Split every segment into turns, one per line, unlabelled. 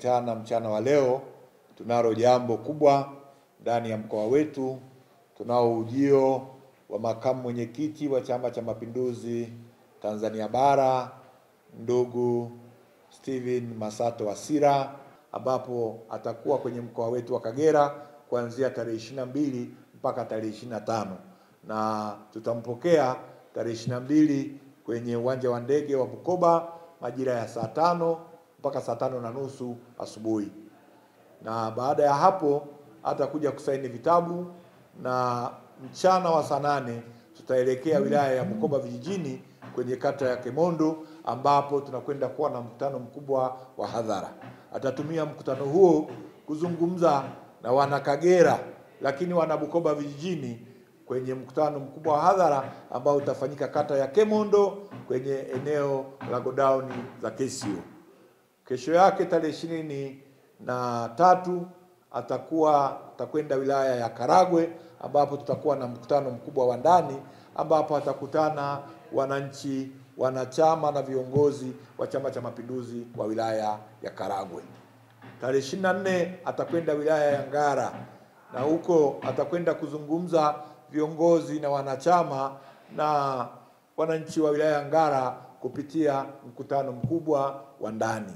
tumekutana mchana wa leo, tunalo jambo kubwa ndani ya mkoa wetu. Tunao ujio wa makamu mwenyekiti wa Chama cha Mapinduzi Tanzania Bara, ndugu Steven Masato Wasira, ambapo atakuwa kwenye mkoa wetu wa Kagera kuanzia tarehe 22 mpaka tarehe 25, na tutampokea tarehe 22 kwenye uwanja wa ndege wa Bukoba majira ya saa 5 mpaka saa 5:30 asubuhi. Na baada ya hapo atakuja kusaini vitabu, na mchana wa saa 8 tutaelekea wilaya ya Bukoba vijijini kwenye kata ya Kemondo, ambapo tunakwenda kuwa na mkutano mkubwa wa hadhara. Atatumia mkutano huo kuzungumza na wana Kagera, lakini wana Bukoba vijijini kwenye mkutano mkubwa wa hadhara ambao utafanyika kata ya Kemondo kwenye eneo la godown za KCO. Kesho yake tarehe 23 atakwenda wilaya ya Karagwe, ambapo tutakuwa na mkutano mkubwa wa ndani, ambapo atakutana wananchi, wanachama na viongozi wa Chama cha Mapinduzi wa wilaya ya Karagwe. Tarehe 24 atakwenda wilaya ya Ngara, na huko atakwenda kuzungumza viongozi na wanachama na wananchi wa wilaya ya Ngara kupitia mkutano mkubwa wa ndani.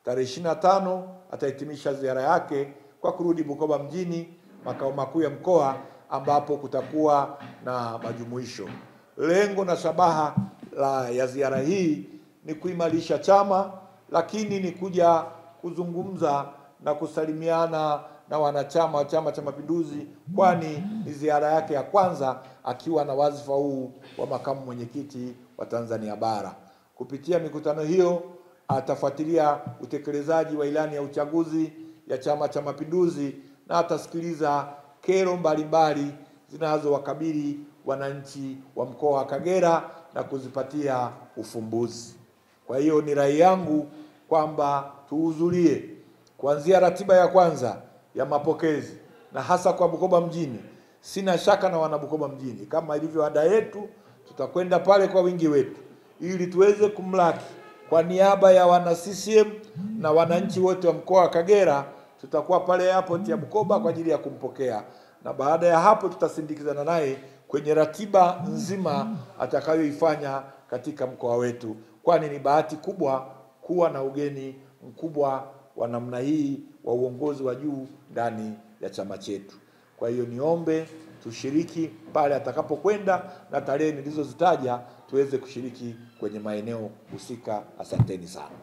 Tarehe 25 atahitimisha ziara yake kwa kurudi Bukoba mjini, makao makuu ya mkoa, ambapo kutakuwa na majumuisho. Lengo na shabaha ya ziara hii ni kuimarisha chama, lakini ni kuja kuzungumza na kusalimiana na wanachama wa Chama cha Mapinduzi, kwani ni ziara yake ya kwanza akiwa na wadhifa huu wa makamu mwenyekiti wa Tanzania Bara. Kupitia mikutano hiyo atafuatilia utekelezaji wa ilani ya uchaguzi ya Chama cha Mapinduzi na atasikiliza kero mbalimbali zinazowakabili wananchi wa mkoa wa Kagera na kuzipatia ufumbuzi. Kwa hiyo ni rai yangu kwamba tuhudhurie kuanzia ratiba ya kwanza ya mapokezi, na hasa kwa Bukoba mjini. Sina shaka na wana Bukoba mjini, kama ilivyo ada yetu, tutakwenda pale kwa wingi wetu ili tuweze kumlaki kwa niaba ya wana CCM na wananchi wote wa mkoa wa Kagera. Tutakuwa pale airport ya Bukoba kwa ajili ya kumpokea, na baada ya hapo tutasindikizana naye kwenye ratiba nzima atakayoifanya katika mkoa wetu, kwani ni bahati kubwa kuwa na ugeni mkubwa wa namna hii wa uongozi wa juu ndani ya chama chetu. Kwa hiyo niombe tushiriki pale atakapokwenda, na tarehe nilizozitaja tuweze kushiriki kwenye maeneo husika. Asanteni sana.